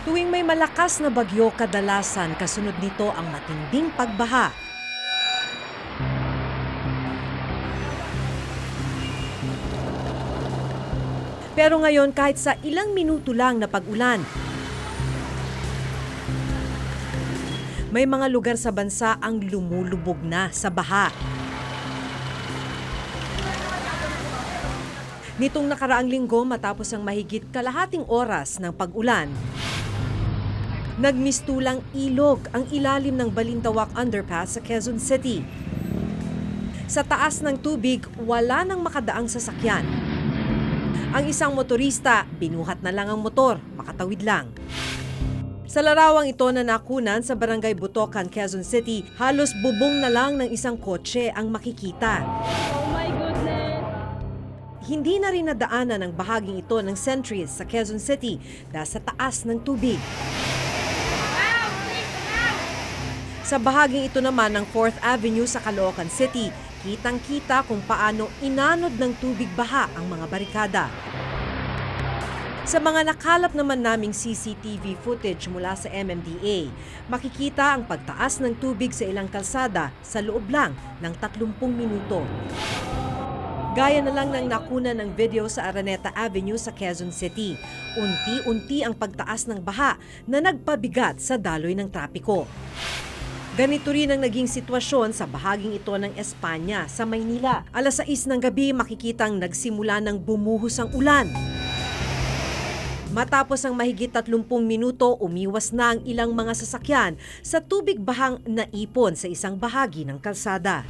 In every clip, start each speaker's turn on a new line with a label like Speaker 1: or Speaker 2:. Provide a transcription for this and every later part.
Speaker 1: Tuwing may malakas na bagyo, kadalasan kasunod nito ang matinding pagbaha. Pero ngayon, kahit sa ilang minuto lang na pag-ulan, may mga lugar sa bansa ang lumulubog na sa baha. Nitong nakaraang linggo, matapos ang mahigit kalahating oras ng pag-ulan, nagmistulang ilog ang ilalim ng Balintawak Underpass sa Quezon City. Sa taas ng tubig, wala nang makadaang sasakyan. Ang isang motorista, binuhat na lang ang motor, makatawid lang. Sa larawang ito na nakunan sa Barangay Butocan, Quezon City, halos bubong na lang ng isang kotse ang makikita.
Speaker 2: Oh my goodness!
Speaker 1: Hindi na rin nadaanan ang bahaging ito ng Centuries sa Quezon City dahil sa taas ng tubig. Sa bahaging ito naman ng 4th Avenue sa Caloocan City, kitang-kita kung paano inanod ng tubig baha ang mga barikada. Sa mga nakalap naman naming CCTV footage mula sa MMDA, makikita ang pagtaas ng tubig sa ilang kalsada sa loob lang ng 30 minuto. Gaya na lang ng nakuna ng video sa Araneta Avenue sa Quezon City. Unti-unti ang pagtaas ng baha na nagpabigat sa daloy ng trapiko. Ganito rin ang naging sitwasyon sa bahaging ito ng Espanya sa Maynila. Alas 6 ng gabi, makikitang nagsimula ng bumuhos ang ulan. Matapos ang mahigit 30 minuto, umiwas na ang ilang mga sasakyan sa tubig bahang naipon sa isang bahagi ng kalsada.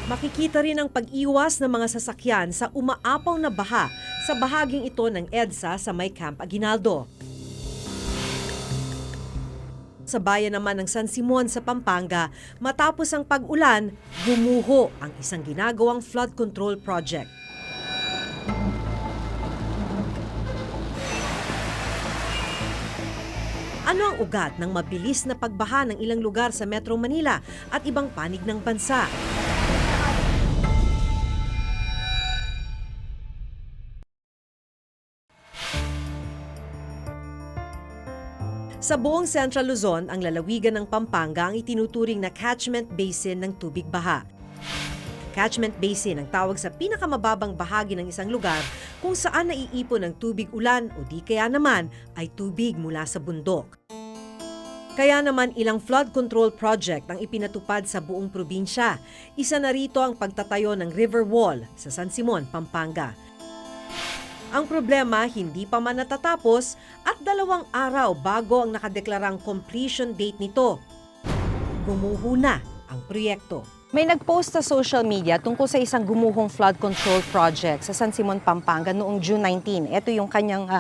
Speaker 1: Makikita rin ang pag-iwas ng mga sasakyan sa umaapaw na baha sa bahaging ito ng EDSA sa may Camp Aguinaldo. Sa bayan naman ng San Simon sa Pampanga, matapos ang pag-ulan, gumuho ang isang ginagawang flood control project. Ano ang ugat ng mabilis na pagbaha ng ilang lugar sa Metro Manila at ibang panig ng bansa? Sa buong Central Luzon, ang lalawigan ng Pampanga ang itinuturing na catchment basin ng tubig baha. Catchment basin ang tawag sa pinakamababang bahagi ng isang lugar kung saan naiipon ang tubig ulan o di kaya naman ay tubig mula sa bundok. Kaya naman ilang flood control project ang ipinatupad sa buong probinsya. Isa na rito ang pagtatayo ng river wall sa San Simon, Pampanga. Ang problema, hindi pa man natatapos at 2 araw bago ang nakadeklarang completion date nito. Gumuho na ang proyekto.
Speaker 2: May nag-post sa social media tungkol sa isang gumuhong flood control project sa San Simon, Pampanga noong June 19. Ito yung kanyang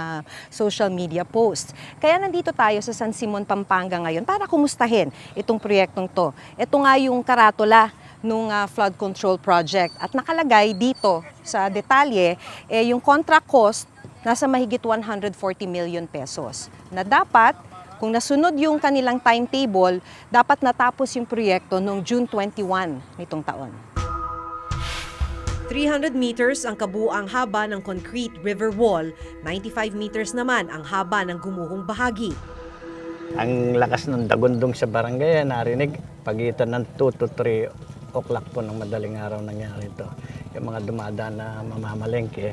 Speaker 2: social media post. Kaya nandito tayo sa San Simon, Pampanga ngayon para kumustahin itong proyektong to. Ito nga yung karatula nung flood control project. At nakalagay dito sa detalye, yung contract cost nasa mahigit 140 million pesos. Na dapat, kung nasunod yung kanilang timetable, dapat natapos yung proyekto noong June 21 nitong taon.
Speaker 1: 300 meters ang kabuuang haba ng concrete river wall, 95 meters naman ang haba ng gumuhong bahagi.
Speaker 3: Ang lakas ng dagundong sa barangay, narinig pagitan ng 2 to 3 o'clock po ng madaling araw nangyari ito. Yung mga dumadaan na mamamalengke,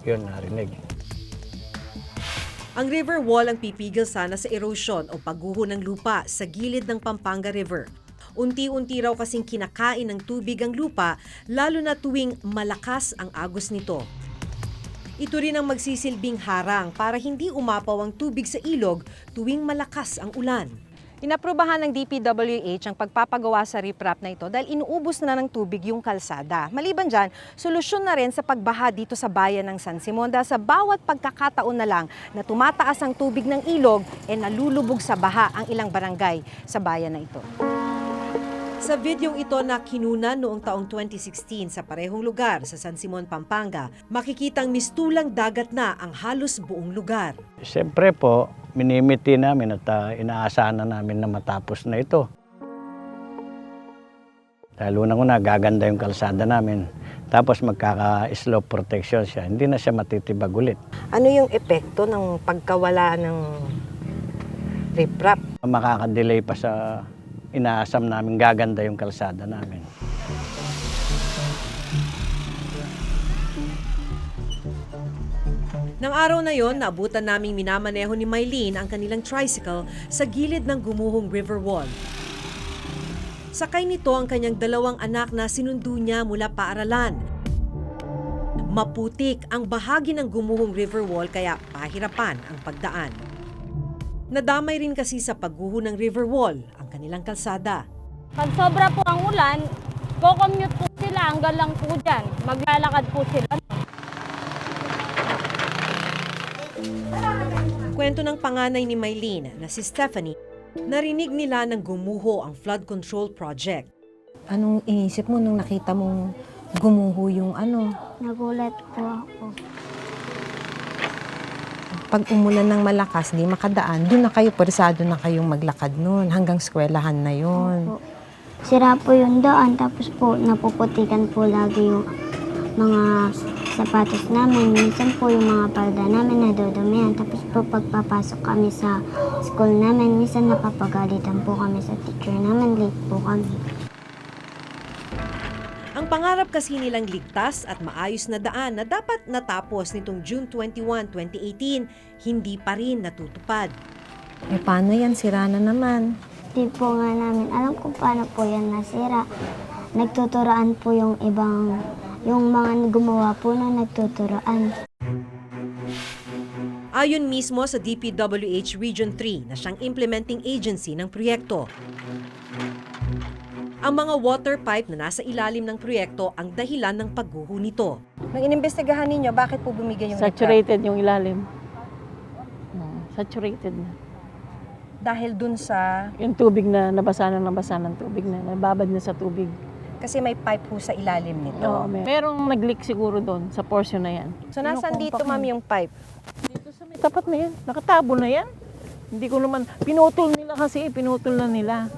Speaker 3: yun narinig.
Speaker 1: Ang river wall ang pipigil sana sa erosion o pagguho ng lupa sa gilid ng Pampanga River. Unti-unti raw kasing kinakain ng tubig ang lupa, lalo na tuwing malakas ang agos nito. Ito rin ang magsisilbing harang para hindi umapaw ang tubig sa ilog tuwing malakas ang ulan.
Speaker 2: Inaprubahan ng DPWH ang pagpapagawa sa riprap na ito dahil inuubos na ng tubig yung kalsada. Maliban dyan, solusyon na rin sa pagbaha dito sa bayan ng San Simon dahil sa bawat pagkakataon na lang na tumataas ang tubig ng ilog, nalulubog sa baha ang ilang barangay sa bayan na ito.
Speaker 1: Sa videong ito na kinunan noong taong 2016 sa parehong lugar sa San Simon, Pampanga, makikitang mistulang dagat na ang halos buong lugar.
Speaker 3: Siyempre po, minimiti namin at inaasahan na namin na matapos na ito. Dahil unang-una, gaganda yung kalsada namin. Tapos magkaka-slope protection siya. Hindi na siya matitibag ulit.
Speaker 2: Ano yung epekto ng pagkawala ng riprap?
Speaker 3: Makaka-delay pa sa inaasam namin gaganda yung kalsada namin.
Speaker 1: Nang araw na yon, naabutan naming minamaneho ni Mylene ang kanilang tricycle sa gilid ng gumuhong river wall. Sakay nito ang kanyang 2 anak na sinundo niya mula paaralan. Maputik ang bahagi ng gumuhong river wall kaya pahirapan ang pagdaan. Nadamay rin kasi sa pagguho ng river wall ang kanilang kalsada.
Speaker 4: Pag sobra po ang ulan, co-commute po sila hanggang lang po dyan. Maglalakad po sila.
Speaker 1: Kwento ng panganay ni Mylene na si Stephanie, narinig nila ng gumuho ang flood control project.
Speaker 2: Anong inisip mo nung nakita mong gumuho yung ano?
Speaker 4: Nagulat po ako.
Speaker 2: Pag umulan ng malakas, di makadaan, doon na kayo, persado na kayong maglakad noon, hanggang eskwelahan na yon.
Speaker 4: Po. Sira po yung daan, tapos po napuputikan po lagi yung mga sapatos namin. Minsan po yung mga palda namin nadudumihan. Tapos po pagpapasok kami sa school namin, minsan napapagalitan po kami sa teacher namin. Late po kami.
Speaker 1: Ang pangarap kasi nilang ligtas at maayos na daan na dapat natapos nitong June 21, 2018, hindi pa rin natutupad.
Speaker 2: Eh paano yan? Sira na naman.
Speaker 4: Di po nga namin alam kung paano po yan nasira. Nagtuturaan po yung ibang, yung mga gumawa po na nagtuturaan.
Speaker 1: Ayon mismo sa DPWH Region 3 na siyang implementing agency ng proyekto. Ang mga water pipe na nasa ilalim ng proyekto ang dahilan ng pagguho nito.
Speaker 2: Nang inimbestigahan ninyo, bakit po bumigay yung
Speaker 5: Saturated yung ilalim. Saturated na.
Speaker 2: Dahil dun sa,
Speaker 5: Yung tubig na nabasa ng tubig na, nababad na sa tubig.
Speaker 2: kasi may pipe po sa ilalim nito.
Speaker 5: Oo, merong nag-leak siguro doon sa portion na yan.
Speaker 2: So nasaan dito, ma'am, yung pipe?
Speaker 5: Dito sa may tapat na yan, nakatabo na yan. Hindi ko naman, pinutol nila kasi, pinutol nila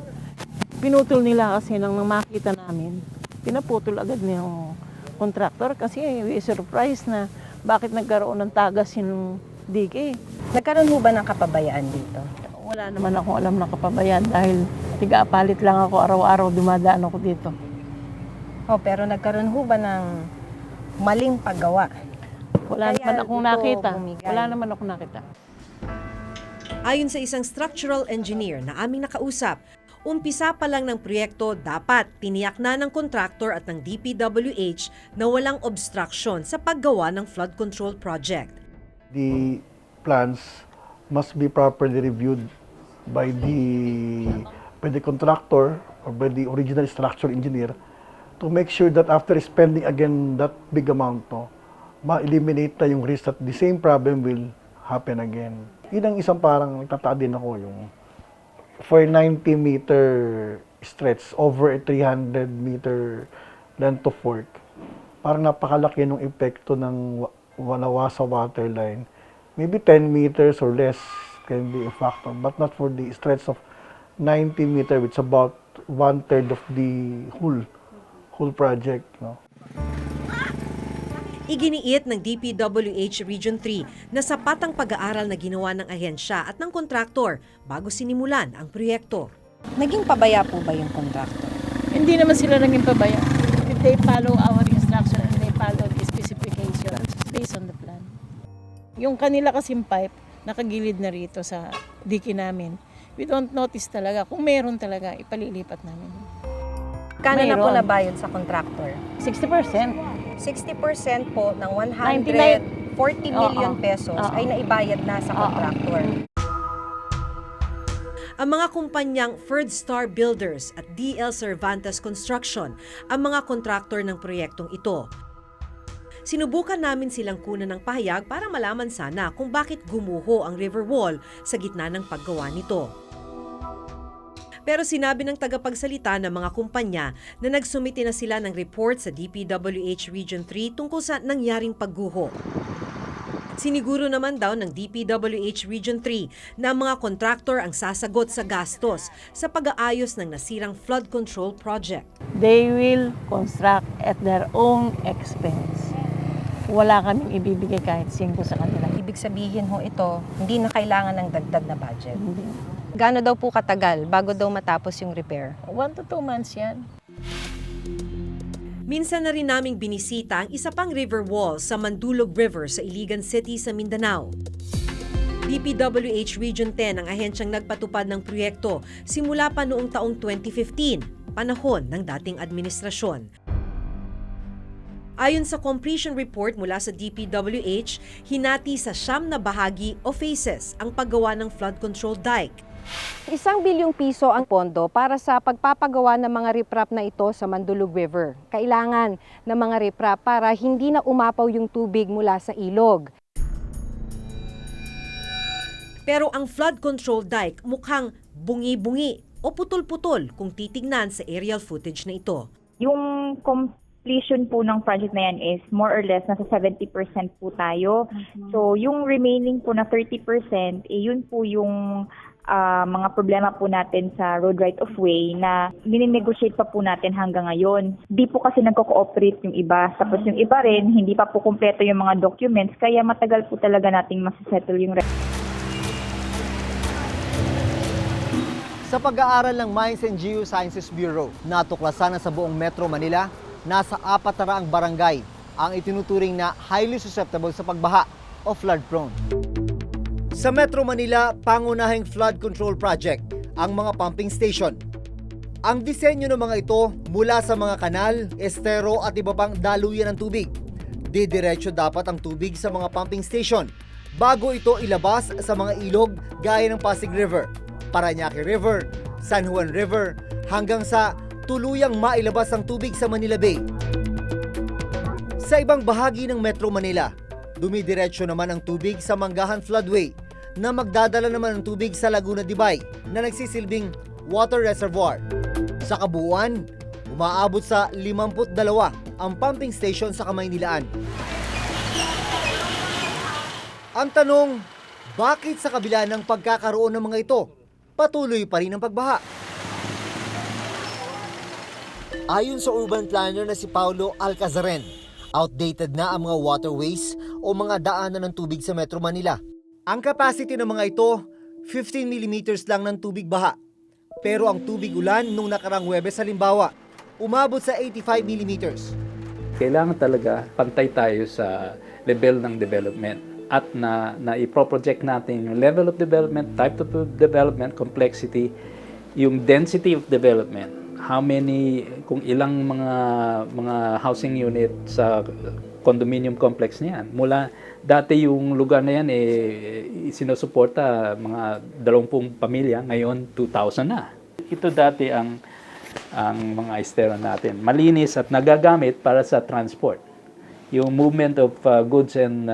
Speaker 5: kasi nang makita namin. Pinaputol agad ng contractor kasi we surprised na bakit nagkaroon ng tagas yung DK.
Speaker 2: Nagkaroon ho ba ng kapabayaan dito?
Speaker 5: Wala naman akong alam na kapabayan dahil tiga-apalit lang ako araw-araw dumadaan ako dito.
Speaker 2: Oh, pero nagkaroon ho ba ng maling paggawa?
Speaker 5: Wala
Speaker 2: Kaya
Speaker 5: naman akong
Speaker 2: dito
Speaker 5: nakita.
Speaker 2: bumigay.
Speaker 5: Wala naman akong nakita.
Speaker 1: Ayon sa isang structural engineer na aming nakausap, umpisa pa lang ng proyekto, dapat tiniyak na ng contractor at ng DPWH na walang obstruction sa paggawa ng flood control project.
Speaker 6: The plans must be properly reviewed by the contractor or by the original structural engineer to make sure that after spending again that big amount, ma-eliminate na yung risk that the same problem will happen again. Yun ang isang parang nagtataka din ako, yung for 90-meter stretch over a 300-meter length of work, parang napakalaki ng epekto ng walawa sa waterline. Maybe 10 meters or less can be a factor, but not for the stretch of 90 meters, which is about 1/3 of the whole project. No?
Speaker 1: Iginiit ng DPWH Region 3 na sapat ang pag-aaral na ginawa ng ahensya at ng kontraktor bago sinimulan ang proyekto.
Speaker 2: Naging pabaya po ba yung contractor?
Speaker 5: Hindi naman sila naging pabaya. If they follow our instruction and they follow the specifications based on the plan. Yung kanila kasing pipe, nakagilid na rito sa diki namin. We don't notice talaga. Kung meron talaga, ipalilipat namin.
Speaker 2: Kano na po
Speaker 5: Mayroon.
Speaker 2: nabayad sa contractor?
Speaker 5: 60%.
Speaker 2: 60% po ng
Speaker 5: 99
Speaker 2: 140 million
Speaker 5: Oo.
Speaker 2: pesos
Speaker 5: Oo.
Speaker 2: ay naibayad na sa
Speaker 5: Oo.
Speaker 2: contractor.
Speaker 1: Ang mga kumpanyang Third Star Builders at DL Cervantes Construction ang mga kontraktor ng proyektong ito. Sinubukan namin silang kunan ng pahayag para malaman sana kung bakit gumuho ang river wall sa gitna ng paggawa nito. Pero sinabi ng tagapagsalita ng mga kumpanya na nagsumite na sila ng report sa DPWH Region 3 tungkol sa nangyaring pagguho. Siniguro naman daw ng DPWH Region 3 na ang mga kontraktor ang sasagot sa gastos sa pag-aayos ng nasirang flood control project.
Speaker 5: They will construct at their own expense. Wala kaming ibibigay kahit 5 sa kanila.
Speaker 2: Ibig sabihin ho ito, hindi na kailangan ng dagdag na budget.
Speaker 5: Hindi.
Speaker 2: Gaano daw po katagal bago daw matapos yung repair?
Speaker 5: 1 to 2 months yan.
Speaker 1: Minsan na rin naming binisita ang isa pang river wall sa Mandulog River sa Iligan City sa Mindanao. DPWH Region 10 ang ahensyang nagpatupad ng proyekto simula pa noong taong 2015, panahon ng dating administrasyon. Ayon sa completion report mula sa DPWH, hinati sa 9 na bahagi o phases ang paggawa ng flood control dike.
Speaker 2: 1 bilyong piso ang pondo para sa pagpapagawa ng mga riprap na ito sa Mandulog River. Kailangan ng mga riprap para hindi na umapaw yung tubig mula sa ilog.
Speaker 1: Pero ang flood control dike mukhang bungi-bungi o putol-putol kung titignan sa aerial footage na ito.
Speaker 7: Yung completion po ng project na yan is more or less nasa 70% po tayo. So yung remaining po na 30%, yun po yung mga problema po natin sa road right of way na mininegotiate pa po natin hanggang ngayon. Di po kasi nagko-cooperate yung iba. Tapos yung iba rin, hindi pa po kumpleto yung mga documents, kaya matagal po talaga nating masisettle yung
Speaker 8: Sa pag-aaral ng Mines and Geosciences Bureau, natuklasan na sa buong Metro Manila, nasa 400 barangay ang itinuturing na highly susceptible sa pagbaha o flood prone. Sa Metro Manila, pangunahing flood control project ang mga pumping station. Ang disenyo ng mga ito mula sa mga kanal, estero at iba pang daluyan ng tubig. Didiretso dapat ang tubig sa mga pumping station bago ito ilabas sa mga ilog gaya ng Pasig River, Parañaque River, San Juan River, hanggang sa tuluyang mailabas ang tubig sa Manila Bay. Sa ibang bahagi ng Metro Manila, dumidiretso naman ang tubig sa Manggahan Floodway na magdadala naman ng tubig sa Laguna Dibay na nagsisilbing water reservoir. Sa kabuuan, umaabot sa 52 ang pumping station sa Kamaynilaan. Ang tanong, bakit sa kabila ng pagkakaroon ng mga ito, patuloy pa rin ang pagbaha? Ayon sa urban planner na si Paulo Alcazaren, outdated na ang mga waterways o mga daanan ng tubig sa Metro Manila. Ang capacity ng mga ito, 15 mm lang ng tubig baha. Pero ang tubig ulan nung nakarang Huwebes halimbawa, umabot sa 85 mm.
Speaker 9: Kailangan talaga pantay tayo sa level ng development at na iproproject natin yung level of development, type of development, complexity, yung density of development, how many, kung ilang mga housing unit sa condominium complex niyan. Mula dati yung lugar na yan sinusuporta mga 20 pamilya, ngayon 2,000 na. Ito dati ang mga estero natin. Malinis at nagagamit para sa transport. Yung movement of goods and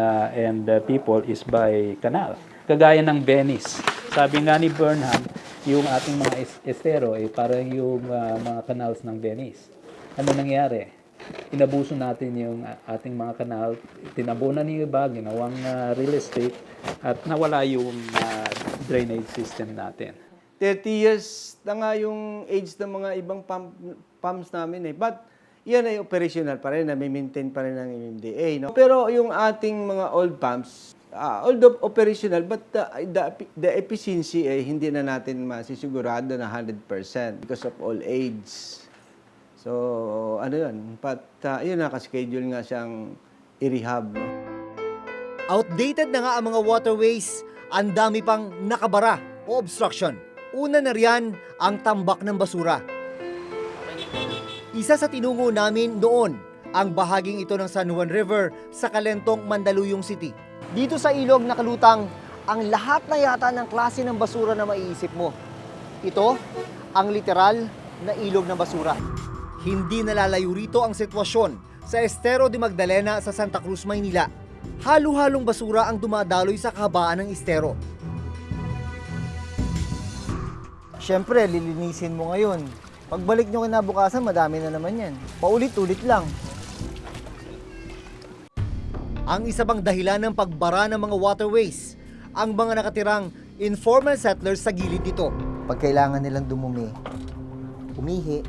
Speaker 9: people is by canal. Kagaya ng Venice. Sabi nga ni Burnham, yung ating mga estero parang yung mga canals ng Venice. Ano nangyari? Inabuso natin yung ating mga kanal, tinabunan yung iba, ginawang real estate, at nawala yung drainage system natin.
Speaker 10: 30 years na nga yung age ng mga ibang pumps namin But yan ay operational pa rin, na-maintain pa rin ng MMDA. No? Pero yung ating mga old pumps, although operational, but the efficiency hindi na natin masisigurado na 100% because of old age. So, ano yun? But yun nakaschedule nga siyang i-rehab.
Speaker 8: Outdated na nga ang mga waterways, ang dami pang nakabara o obstruction. Una na riyan ang tambak ng basura. Isa sa tinungo namin noon, ang bahaging ito ng San Juan River sa Calentong, Mandaluyong City. Dito sa ilog nakalutang ang lahat na yata ng klase ng basura na maiisip mo. Ito ang literal na ilog ng basura. Hindi nalalayo rito ang sitwasyon sa Estero de Magdalena sa Santa Cruz, Maynila. Halo-halong basura ang dumadaloy sa kahabaan ng estero. Siyempre, lilinisin mo ngayon. Pagbalik nyo kinabukasan, madami na naman yan. Paulit-ulit lang. Ang isa bang dahilan ng pagbara ng mga waterways, ang mga nakatirang informal settlers sa gilid nito. Pag kailangan nilang dumumi, umihi,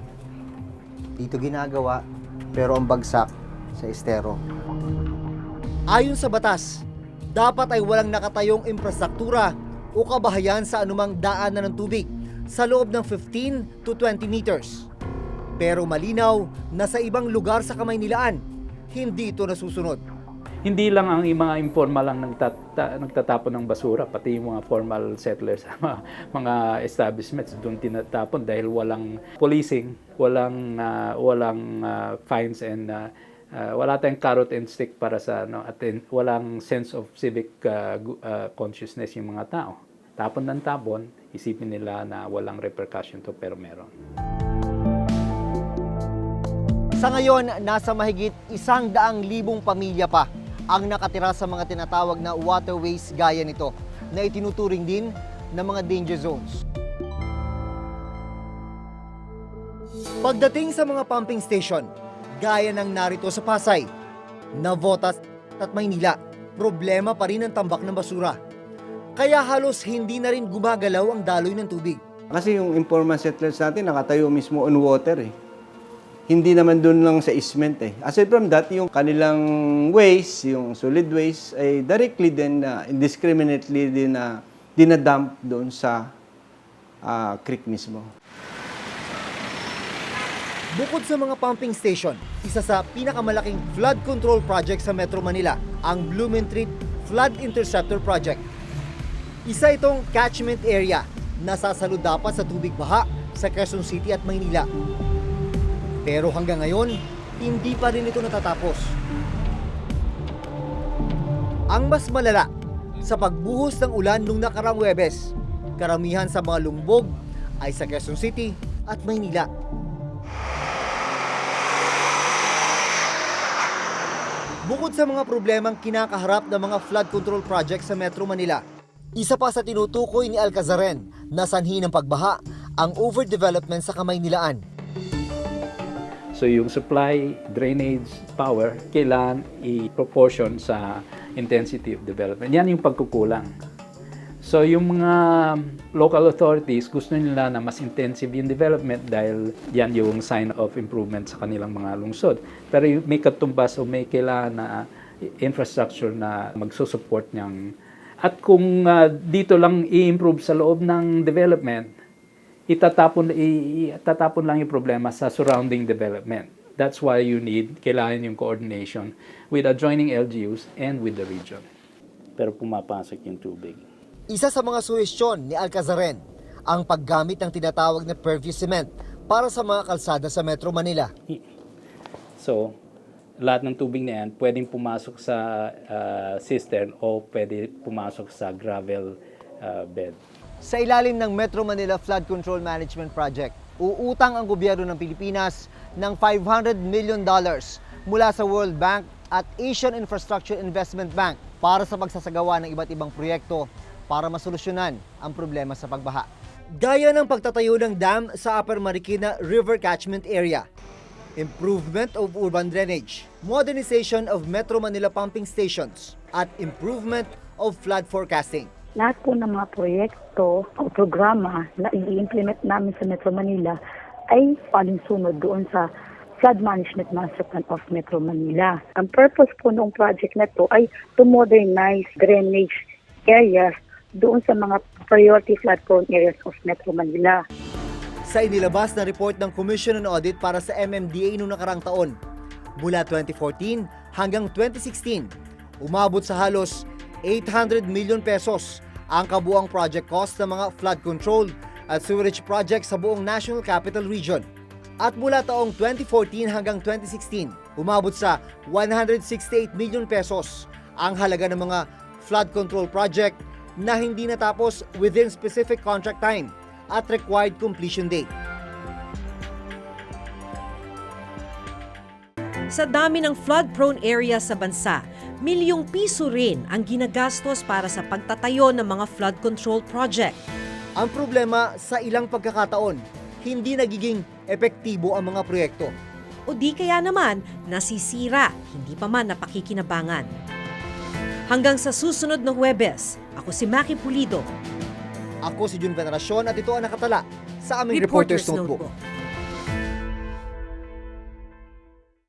Speaker 8: dito ginagawa, pero ang bagsak sa estero. Ayon sa batas, dapat ay walang nakatayong infrastruktura o kabahayan sa anumang daanan ng tubig sa loob ng 15 to 20 meters. Pero malinaw na sa ibang lugar sa Kamaynilaan, hindi ito nasusunod.
Speaker 9: Hindi lang ang mga informal lang nagtatapon ng basura, pati yung mga formal settlers, mga establishments doon tinatapon dahil walang policing, walang fines and wala tayong carrot and stick para sa walang sense of civic consciousness yung mga tao. Tapon ng tapon, isipin nila na walang repercussion to pero meron.
Speaker 8: Sa ngayon, nasa mahigit 100,000 pamilya pa ang nakatira sa mga tinatawag na waterways gaya nito na itinuturing din na mga danger zones. Pagdating sa mga pumping station, gaya ng narito sa Pasay, Navotas at Maynila, problema pa rin ang tambak ng basura. Kaya halos hindi na rin gumagalaw ang daloy ng tubig.
Speaker 10: Kasi yung informal settlers natin nakatayo mismo on water eh. Hindi naman doon lang sa easement eh. Aside from that, yung kanilang waste, yung solid waste, ay directly din, indiscriminately din dinadump doon sa creek mismo.
Speaker 8: Bukod sa mga pumping station, isa sa pinakamalaking flood control project sa Metro Manila, ang Blumentritt Flood Interceptor Project. Isa itong catchment area na sasalo dapat sa tubig baha sa Quezon City at Maynila. Pero hanggang ngayon, hindi pa rin ito natatapos. Ang mas malala, sa pagbuhos ng ulan nung nakarang Huwebes, karamihan sa mga lumbog ay sa Quezon City at Maynila. Bukod sa mga problemang kinakaharap ng mga flood control projects sa Metro Manila, isa pa sa tinutukoy ni Alcazaren na sanhi ng pagbaha ang overdevelopment sa Kamaynilaan.
Speaker 9: So yung supply, drainage, power, kailangan i-proportion sa intensity of development. Yan yung pagkukulang. So yung mga local authorities, gusto nila na mas intensive yung development dahil yan yung sign of improvement sa kanilang mga lungsod. Pero may katumbas o may kailangan na infrastructure na magsusupport niyang. At kung dito lang i-improve sa loob ng development, itatapon lang yung problema sa surrounding development. That's why kailangan yung coordination with adjoining LGUs and with the region. Pero pumapasok yung tubig.
Speaker 8: Isa sa mga suhestyon ni Alcazaren, ang paggamit ng tinatawag na purview cement para sa mga kalsada sa Metro Manila.
Speaker 9: So, lahat ng tubig na yan pwedeng pumasok sa cistern o pwede pumasok sa gravel bed.
Speaker 8: Sa ilalim ng Metro Manila Flood Control Management Project, uutang ang gobyerno ng Pilipinas ng $500 million mula sa World Bank at Asian Infrastructure Investment Bank para sa pagsasagawa ng iba't ibang proyekto para masolusyonan ang problema sa pagbaha. Gaya ng pagtatayo ng dam sa Upper Marikina River Catchment Area, improvement of urban drainage, modernization of Metro Manila pumping stations, at improvement of flood forecasting.
Speaker 11: Lahat po ng mga proyekto o programa na i-implement namin sa Metro Manila ay palinsunod doon sa Flood Management Master Plan of Metro Manila. Ang purpose po ng project na to ay to modernize drainage areas doon sa mga priority flood-prone areas of Metro Manila.
Speaker 8: Sa inilabas na report ng Commission on Audit para sa MMDA noong nakarang taon, mula 2014 hanggang 2016, umabot sa halos 800 million pesos ang kabuang project cost ng mga flood control at sewerage projects sa buong National Capital Region. At mula taong 2014 hanggang 2016, umabot sa 168 million pesos ang halaga ng mga flood control project na hindi natapos within specific contract time at required completion date.
Speaker 1: Sa dami ng flood-prone area sa bansa, milyong piso rin ang ginagastos para sa pagtatayo ng mga flood control project.
Speaker 8: Ang problema, sa ilang pagkakataon, hindi nagiging epektibo ang mga proyekto.
Speaker 1: O di kaya naman nasisira, hindi pa man napakikinabangan. Hanggang sa susunod na Huwebes, ako si Maki Pulido.
Speaker 8: Ako si Jun Veneracion at ito ang nakatala sa aming Reporter's Notebook.